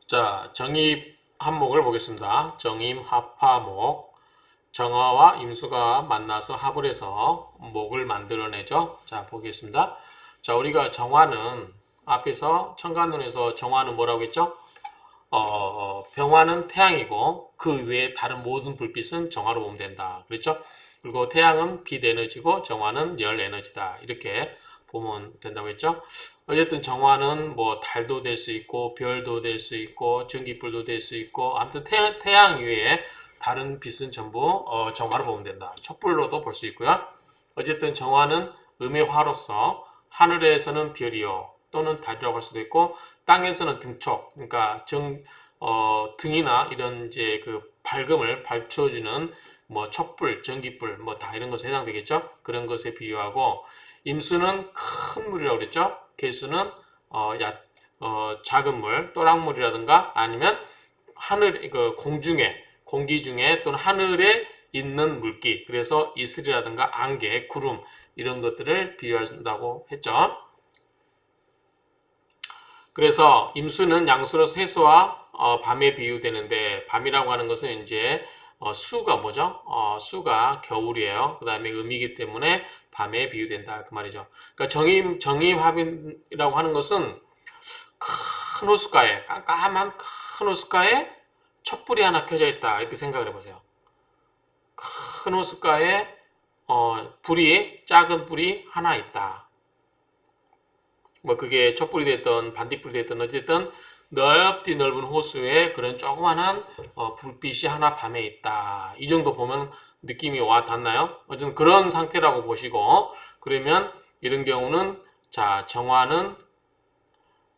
자, 정입 한목을 보겠습니다. 정임 합화목. 정화와 임수가 만나서 합을 해서 목을 만들어내죠. 자, 보겠습니다. 자, 우리가 정화는 앞에서 청간론에서 정화는 뭐라고 했죠? 병화는 태양이고 그 외에 다른 모든 불빛은 정화로 보면 된다. 그렇죠? 그리고 태양은 빛 에너지고 정화는 열 에너지다. 이렇게 보면 된다고 했죠? 어쨌든 정화는 뭐 달도 될 수 있고 별도 될 수 있고 전기불도 될 수 있고 아무튼 태양 이외에 다른 빛은 전부 정화로 보면 된다. 촛불로도 볼 수 있고요. 어쨌든 정화는 음의 화로서 하늘에서는 별이요 또는 달이라고 할 수도 있고 땅에서는 등촉, 그러니까 등이나 이런 이제 그 밝음을 밝혀주는 뭐 촛불, 전기불, 뭐 다 이런 것에 해당되겠죠. 그런 것에 비유하고 임수는 큰 물이라고 그랬죠. 개수는 작은 물, 또랑물이라든가 아니면 하늘, 그 공기 중에 또는 하늘에 있는 물기, 그래서 이슬이라든가 안개, 구름 이런 것들을 비유한다고 했죠. 그래서 임수는 양수로 세수와 밤에 비유되는데 밤이라고 하는 것은 이제 수가 뭐죠? 수가 겨울이에요. 그 다음에 음이기 때문에 밤에 비유된다 그 말이죠. 그러니까 정임합이라고 하는 것은 큰 호숫가에 깜깜한 큰 호숫가에 촛불이 하나 켜져 있다 이렇게 생각을 해보세요. 큰 호숫가에 작은 불이 하나 있다. 뭐 그게 촛불이 됐든 반딧불이 됐든 어쨌든 넓은 호수에 그런 조그만한 불빛이 하나 밤에 있다. 이 정도 보면 느낌이 와 닿나요? 어쨌든 그런 상태라고 보시고 그러면 이런 경우는 자 정화는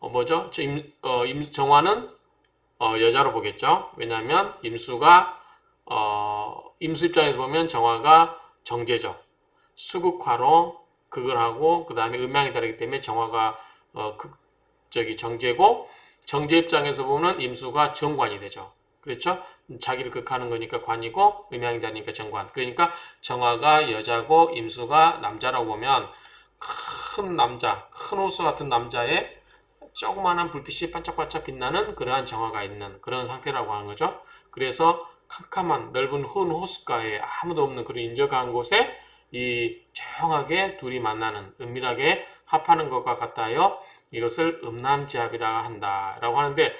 뭐죠? 정화는 여자로 보겠죠. 왜냐하면 임수 입장에서 보면 정화가 정제죠. 수극화로 극을 하고 그 다음에 음양이 다르기 때문에 정화가 정제고 정제 입장에서 보면 임수가 정관이 되죠. 그렇죠? 자기를 극하는 거니까 관이고 음양이 다르니까 정관. 그러니까 정화가 여자고 임수가 남자라고 보면 큰 남자, 큰 호수 같은 남자의 조그마한 불빛이 반짝반짝 빛나는 그러한 정화가 있는 그런 상태라고 하는 거죠. 그래서 캄캄한 넓은 큰 호숫가에 아무도 없는 그런 인적한 곳에 이 조용하게 둘이 만나는 은밀하게 합하는 것과 같아요. 이것을 음란지합이라 한다라고 하는데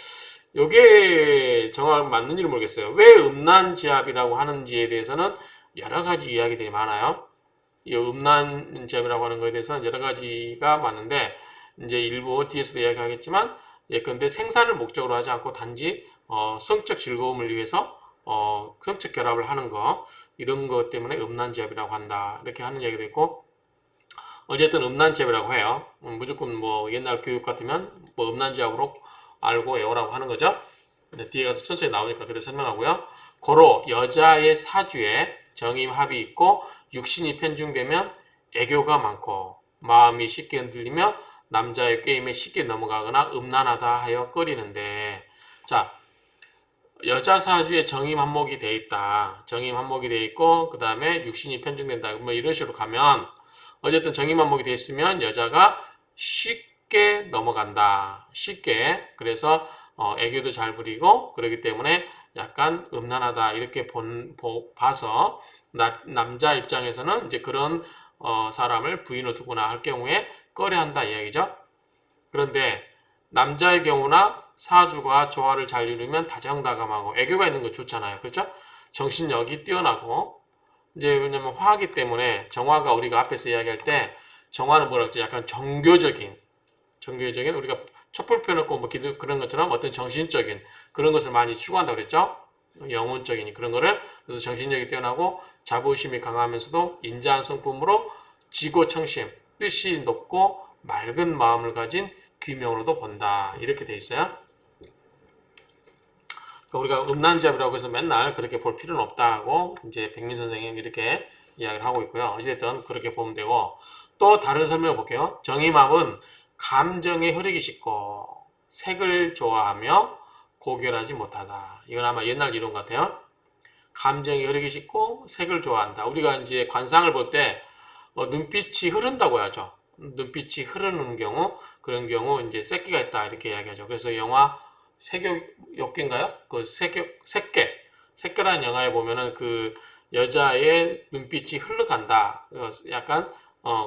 이게 정말 맞는지를 모르겠어요. 왜 음란지합이라고 하는지에 대해서는 여러 가지 이야기들이 많아요. 이 음란지합이라고 하는 것에 대해서는 여러 가지가 많은데 이제 일부 뒤에서도 이야기하겠지만 예컨대 생산을 목적으로 하지 않고 단지 성적 즐거움을 위해서 성적 결합을 하는 거 이런 것 때문에 음란지합이라고 한다 이렇게 하는 얘기도 있고 어쨌든 음란지합이라고 해요. 무조건 뭐 옛날 교육 같으면 뭐 음란지합으로 알고 외우라고 하는 거죠. 근데 뒤에 가서 천천히 나오니까 그래 설명하고요. 고로 여자의 사주에 정임합이 있고 육신이 편중되면 애교가 많고 마음이 쉽게 흔들리며 남자의 꾀임에 쉽게 넘어가거나 음란하다 하여 꺼리는데 자 여자 사주에 정임 한목이 돼 있다. 정임 한목이 돼 있고 그 다음에 육신이 편중된다. 뭐 이런 식으로 가면 어쨌든 정임 한목이 돼 있으면 여자가 쉽게 넘어간다. 쉽게 그래서 애교도 잘 부리고 그러기 때문에 약간 음란하다 이렇게 봐서 남자 입장에서는 이제 그런 사람을 부인으로 두거나 할 경우에 꺼려한다 이야기죠. 그런데 남자의 경우나 사주가 조화를 잘 이루면 다정다감하고 애교가 있는 거 좋잖아요. 그렇죠? 정신력이 뛰어나고 이제 왜냐면 화하기 때문에 정화가 우리가 앞에서 이야기할 때 정화는 뭐라 그러지? 약간 정교적인 우리가 촛불 펴놓고 뭐 기도 그런 것처럼 어떤 정신적인 그런 것을 많이 추구한다고 그랬죠? 영혼적인 그런 거를 그래서 정신력이 뛰어나고 자부심이 강하면서도 인자한 성품으로 지고청심 뜻이 높고 맑은 마음을 가진 귀명으로도 본다 이렇게 돼 있어요. 그러니까 우리가 음란지합이라고 해서 맨날 그렇게 볼 필요는 없다고 이제 백민 선생님 이렇게 이야기를 하고 있고요. 어쨌든 그렇게 보면 되고 또 다른 설명을 볼게요. 정임합은 감정에 흐르기 쉽고 색을 좋아하며 고결하지 못하다. 이건 아마 옛날 이론 같아요. 감정이 흐르기 쉽고 색을 좋아한다. 우리가 이제 관상을 볼 때 눈빛이 흐른다고 하죠. 눈빛이 흐르는 경우 그런 경우 이제 새끼가 있다 이렇게 이야기하죠. 그래서 영화 세교역계인가요? 그 새끼라는 영화에 보면은 그 여자의 눈빛이 흘러간다. 약간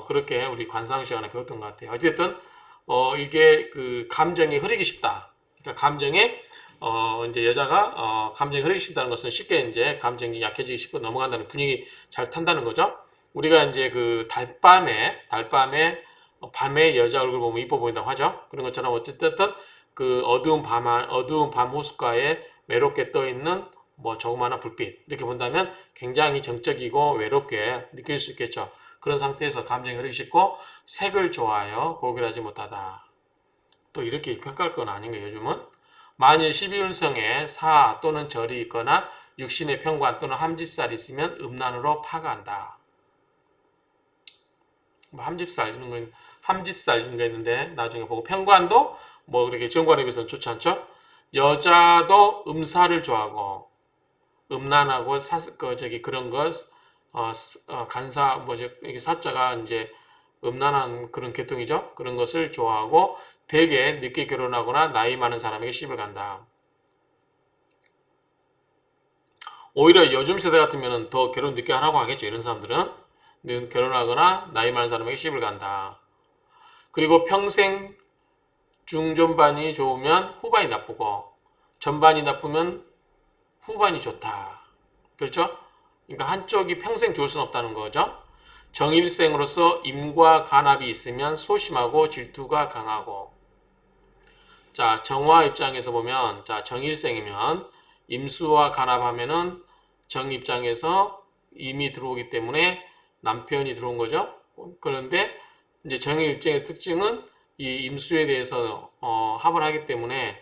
그렇게 우리 관상 시간에 배웠던 것 같아요. 어쨌든 이게 그 감정이 흐르기 쉽다. 그러니까 감정에 이제 여자가 감정이 흐르기 쉽다는 것은 쉽게 이제 감정이 약해지기 쉽고 넘어간다는 분위기 잘 탄다는 거죠. 우리가 이제 그 밤에 여자 얼굴 보면 이뻐 보인다고 하죠. 그런 것처럼 어쨌든 그 어두운 밤 호숫가에 외롭게 떠 있는 뭐 조그마한 불빛 이렇게 본다면 굉장히 정적이고 외롭게 느낄 수 있겠죠. 그런 상태에서 감정이 흐르기 쉽고 색을 좋아하여 고결하지 못하다. 또 이렇게 평가할 건 아닌가 요즘은? 만일 12운성에 사 또는 절이 있거나 육신의 평관 또는 함짓살이 있으면 음란으로 파가한다. 뭐 함짓살 이런 거 있는데 나중에 보고 평관도 뭐 그렇게 정관에 비해서는 좋지 않죠? 여자도 음사를 좋아하고 음란하고 그런 것 간사 뭐죠 이게 사자가 이제 음란한 그런 계통이죠. 그런 것을 좋아하고 대개 늦게 결혼하거나 나이 많은 사람에게 시집을 간다. 오히려 요즘 세대 같으면 더 결혼 늦게 하라고 하겠죠. 이런 사람들은 결혼하거나 나이 많은 사람에게 시집을 간다. 그리고 평생 중전반이 좋으면 후반이 나쁘고 전반이 나쁘면 후반이 좋다. 그렇죠? 그러니까 한쪽이 평생 좋을 수는 없다는 거죠. 정일생으로서 임과 간합이 있으면 소심하고 질투가 강하고 자 정화 입장에서 보면 자 정일생이면 임수와 간합하면은 정 입장에서 임이 들어오기 때문에 남편이 들어온 거죠. 그런데 이제 정일생의 특징은 이 임수에 대해서 합을 하기 때문에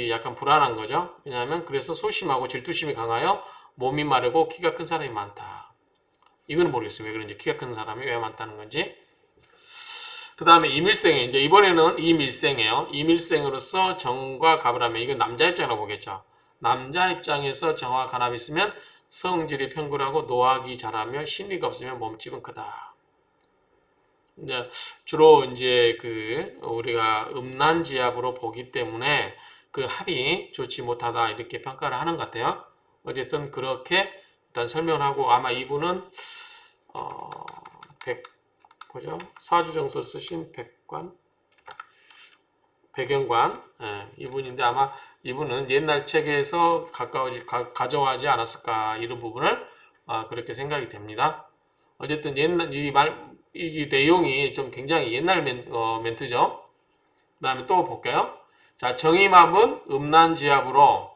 약간 불안한 거죠. 왜냐하면 그래서 소심하고 질투심이 강하여 몸이 마르고 키가 큰 사람이 많다. 이거는 모르겠어요. 왜 그런지 키가 큰 사람이 왜 많다는 건지. 그 다음에 이밀생에 이제 이번에는 이밀생이에요. 이밀생으로서 정과 갑을 하면 이건 남자 입장으로 보겠죠. 남자 입장에서 정과 간합이 있으면 성질이 평굴하고 노하기 잘하며 심리가 없으면 몸집은 크다. 이제 주로 이제 그 우리가 음란지압으로 보기 때문에 그 합이 좋지 못하다 이렇게 평가를 하는 것 같아요. 어쨌든 그렇게 일단 설명을 하고 아마 이분은 어, 보죠. 사주정서 쓰신 백영관 이분인데 아마 이분은 옛날 책에서 가져와지 않았을까 이런 부분을 그렇게 생각이 됩니다. 어쨌든 옛날 이 내용이 좀 굉장히 옛날 멘트죠. 그 다음에 또 볼게요. 자, 정의맘은 음란지압으로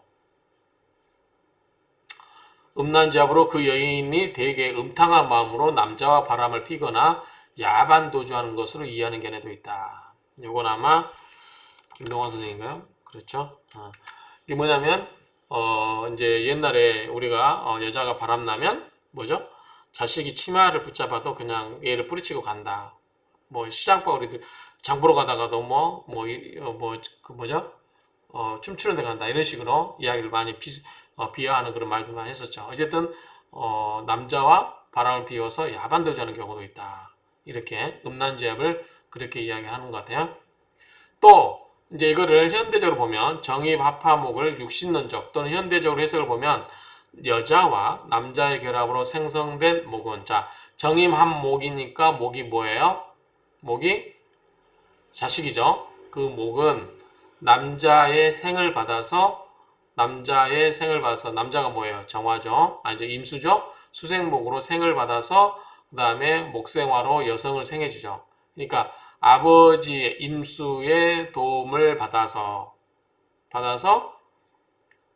그 여인이 대개 음탕한 마음으로 남자와 바람을 피거나 야반 도주하는 것으로 이해하는 견해도 있다. 이건 아마 김동환 선생인가요? 그렇죠? 이게 뭐냐면 이제 옛날에 우리가 여자가 바람나면 뭐죠? 자식이 치마를 붙잡아도 그냥 얘를 뿌리치고 간다. 뭐 시장바 우리들 장 보러 가다가도 그 뭐죠? 춤추는 데 간다. 이런 식으로 이야기를 많이 비하하는 그런 말들 많이 했었죠. 어쨌든 남자와 바람을 피워서 야반도주하는 경우도 있다. 이렇게 음란지압을 그렇게 이야기하는 것 같아요. 또 이제 이거를 현대적으로 보면 정입합화목을 육신론적 또는 현대적으로 해석을 보면 여자와 남자의 결합으로 생성된 목은 자 정임합목이니까 목이 뭐예요? 목이 자식이죠. 그 목은 남자의 생을 받아서 남자가 뭐예요? 정화죠. 이제 임수죠. 수생목으로 생을 받아서 그 다음에 목생화로 여성을 생해주죠. 그러니까 아버지의 임수의 도움을 받아서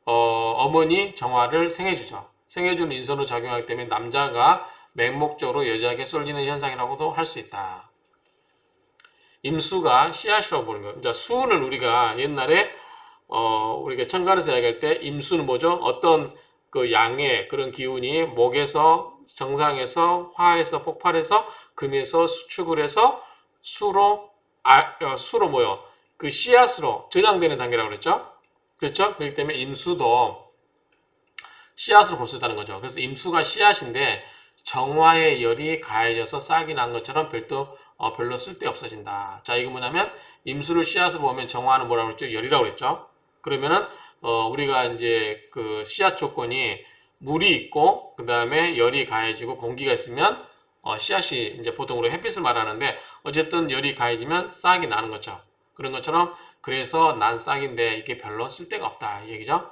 어머니 정화를 생해주죠. 생해주는 인선으로 작용하기 때문에 남자가 맹목적으로 여자에게 쏠리는 현상이라고도 할 수 있다. 임수가 씨앗이라고 보는 거예요. 그러니까 수는 우리가 옛날에 우리가 천간에서 이야기할 때 임수는 뭐죠? 어떤 그 양의 그런 기운이 목에서 정상에서 화에서 폭발해서 금에서 수축을 해서 수로 뭐요? 그 씨앗으로 저장되는 단계라고 그랬죠? 그렇죠? 그렇기 때문에 임수도 씨앗으로 볼 수 있다는 거죠. 그래서 임수가 씨앗인데 정화의 열이 가해져서 싹이 난 것처럼 별로 쓸데 없어진다. 자, 이거 뭐냐면 임수를 씨앗으로 보면 정화는 뭐라고 그랬죠? 열이라고 그랬죠? 그러면은 우리가 이제 그 씨앗 조건이 물이 있고 그 다음에 열이 가해지고 공기가 있으면 씨앗이 이제 보통 우리 햇빛을 말하는데 어쨌든 열이 가해지면 싹이 나는 거죠. 그런 것처럼 그래서 난 싹인데 이게 별로 쓸데가 없다 이 얘기죠.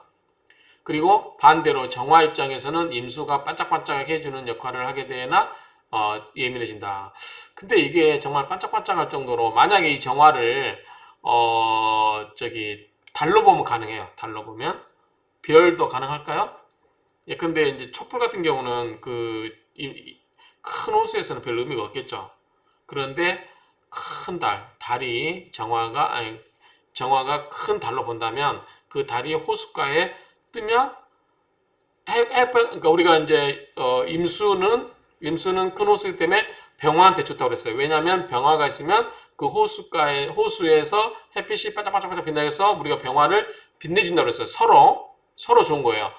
그리고 반대로 정화 입장에서는 임수가 반짝반짝 해주는 역할을 하게 되나 예민해진다. 근데 이게 정말 반짝반짝할 정도로 만약에 이 정화를 달로 보면 가능해요. 달로 보면 별도 가능할까요? 예, 근데 이제 촛불 같은 경우는 큰 호수에서는 별 의미가 없겠죠. 그런데 큰 달이 정화가 큰 달로 본다면 그 달이 호숫가에 뜨면 그러니까 우리가 이제 임수는 큰 호수이기 때문에 병화한테 좋다고 그랬어요. 왜냐하면 병화가 있으면 그 호수에서 햇빛이 반짝반짝 빛나게 해서 우리가 병화를 빛내준다고 그랬어요. 서로 좋은 거예요.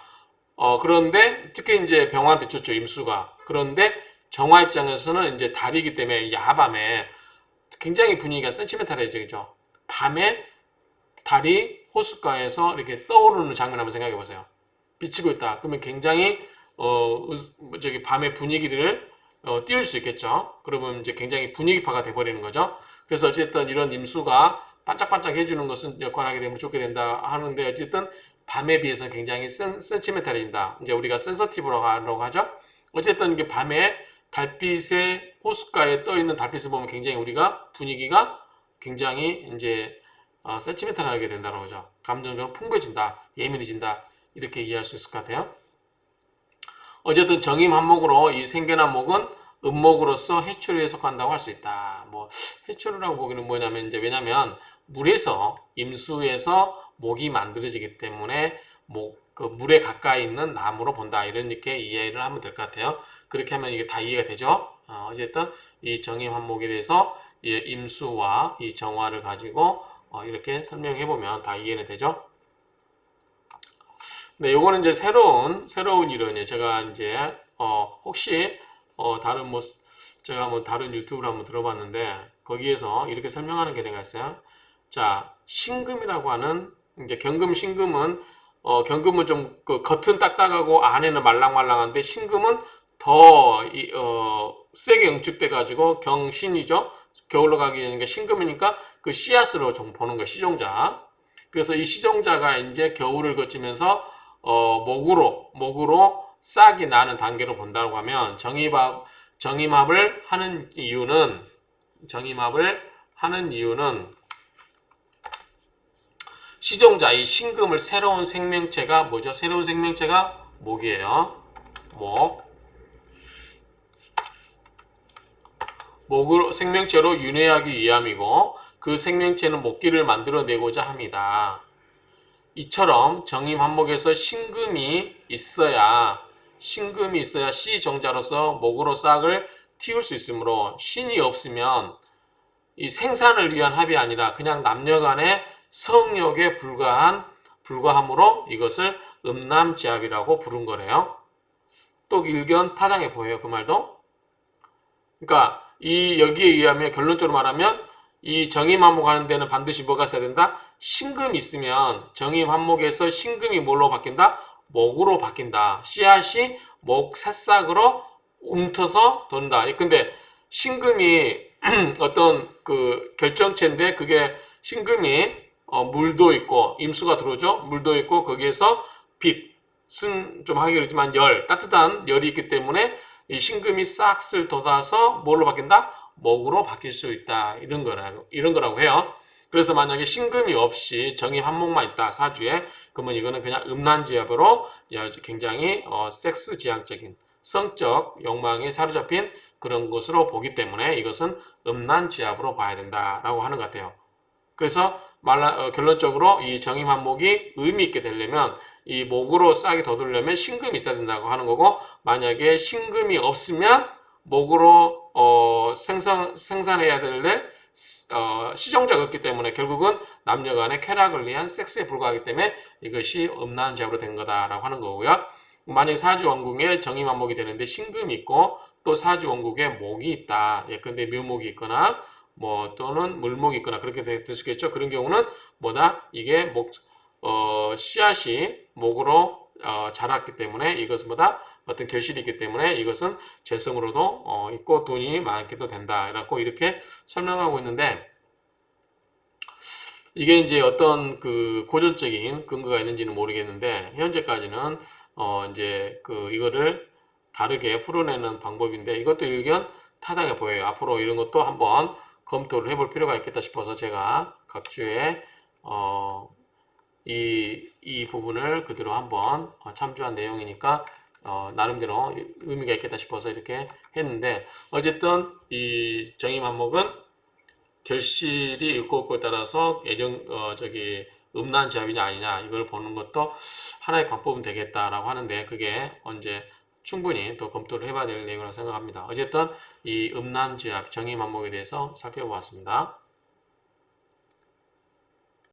그런데 특히 이제 병화한테 좋죠, 임수가. 그런데 정화 입장에서는 이제 달이기 때문에 야밤에 굉장히 분위기가 센티멘탈해지죠. 밤에 달이 호숫가에서 이렇게 떠오르는 장면 한번 생각해 보세요. 비치고 있다. 그러면 굉장히 밤의 분위기를 띄울 수 있겠죠. 그러면 이제 굉장히 분위기파가 돼버리는 거죠. 그래서 어쨌든 이런 임수가 반짝반짝 해주는 것은 역할을 하게 되면 좋게 된다 하는데 어쨌든 밤에 비해서는 굉장히 센티멘탈해진다. 이제 우리가 센서티브라고 하죠. 어쨌든 이게 밤에 달빛에 호숫가에 떠 있는 달빛을 보면 굉장히 우리가 분위기가 굉장히 이제 센티멘탈하게 된다는 거죠. 감정적으로 풍부해진다, 예민해진다 이렇게 이해할 수 있을 것 같아요. 어쨌든 정임 한목으로 이 생견한목은 음목으로서 해초류에 속한다고 할 수 있다. 뭐 해초류라고 보기는 뭐냐면 이제 왜냐면 물에서 임수에서 목이 만들어지기 때문에 그 물에 가까이 있는 나무로 본다 이런 이렇게 이해를 하면 될 것 같아요. 그렇게 하면 이게 다 이해가 되죠. 어쨌든 이 정임 한목에 대해서 임수와 이 정화를 가지고 이렇게 설명해 보면 다 이해는 되죠. 네, 요거는 이제 새로운 이론이에요. 제가 이제, 혹시, 제가 뭐 다른 유튜브를 한번 들어봤는데, 거기에서 이렇게 설명하는 게 내가 있어요. 자, 신금이라고 하는, 이제 경금은, 경금은 좀, 겉은 딱딱하고 안에는 말랑말랑한데, 신금은 더, 세게 응축돼가지고, 경신이죠? 겨울로 가기 전에 신금이니까 그 씨앗으로 좀 보는 거예요, 시종자. 그래서 이 시종자가 이제 겨울을 거치면서 목으로 싹이 나는 단계로 본다고 하면 정임합을 하는 이유는 시종자 이 신금을 새로운 생명체가 뭐죠? 새로운 생명체가 목이에요. 목을 생명체로 윤회하기 위함이고 그 생명체는 목기를 만들어내고자 합니다. 이처럼 정임 한목에서 신금이 있어야 씨정자로서 목으로 싹을 틔울 수 있으므로 신이 없으면 이 생산을 위한 합이 아니라 그냥 남녀간의 성욕에 불과함으로 이것을 음남지합이라고 부른 거래요. 또 일견 타당해 보여요, 그 말도. 그러니까 여기에 의하면 결론적으로 말하면 이 정임 한목 하는 데는 반드시 뭐가 있어야 된다? 신금이 있으면 정임 한목에서 신금이 뭘로 바뀐다? 목으로 바뀐다. 씨앗이 목 새싹으로 움터서 돈다. 근데 신금이 어떤 그 결정체인데 그게 신금이 물도 있고 임수가 들어오죠. 물도 있고 거기에서 빛은 좀 하기 그렇지만 따뜻한 열이 있기 때문에 이 신금이 싹쓸 돋아서 뭘로 바뀐다? 목으로 바뀔 수 있다. 이런 거라고 해요. 그래서 만약에 신금이 없이 정임 한목만 있다. 사주에. 그러면 이거는 그냥 음란지압으로 굉장히 섹스 지향적인 성적 욕망에 사로잡힌 그런 것으로 보기 때문에 이것은 음란지압으로 봐야 된다라고 하는 것 같아요. 그래서 결론적으로 이 정임 한목이 의미 있게 되려면 이 목으로 싹이 돋으려면 신금이 있어야 된다고 하는 거고 만약에 신금이 없으면 목으로 생산해야 되는데 시종자가 없기 때문에 결국은 남녀 간의 쾌락을 위한 섹스에 불과하기 때문에 이것이 음란지압으로 된 거다라고 하는 거고요. 만약에 사주 원궁에 정임 한목이 되는데 신금이 있고 또 사주 원국에 목이 있다. 예컨대 묘목이 있거나 또는 물목이 있거나 그렇게 될 수 있겠죠. 그런 경우는 이게 씨앗이 목으로 자랐기 때문에 이것은 보다 어떤 결실이 있기 때문에 이것은 재성으로도 있고 돈이 많게도 된다. 라고 이렇게 설명하고 있는데 이게 이제 어떤 그 고전적인 근거가 있는지는 모르겠는데 현재까지는 이제 그 이거를 다르게 풀어내는 방법인데 이것도 일견 타당해 보여요. 앞으로 이런 것도 한번 검토를 해볼 필요가 있겠다 싶어서 제가 각 주에 이 부분을 그대로 한번 참조한 내용이니까 나름대로 의미가 있겠다 싶어서 이렇게 했는데 어쨌든 이 정의만목은 결실이 있고 없고에 따라서 음란지압이냐 아니냐 이걸 보는 것도 하나의 관법은 되겠다라고 하는데 그게 언제 충분히 더 검토를 해봐야 될 내용이라고 생각합니다. 어쨌든 이 음란지압 정의만목에 대해서 살펴보았습니다.